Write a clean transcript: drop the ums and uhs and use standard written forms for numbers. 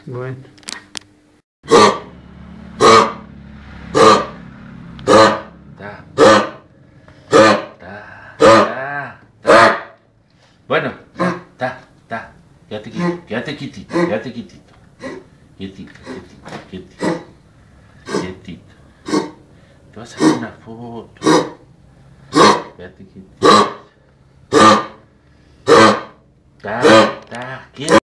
Bueno. Bueno, quédate quietito. Quietito. Te vas a hacer una foto. Quédate quietito. Quieto.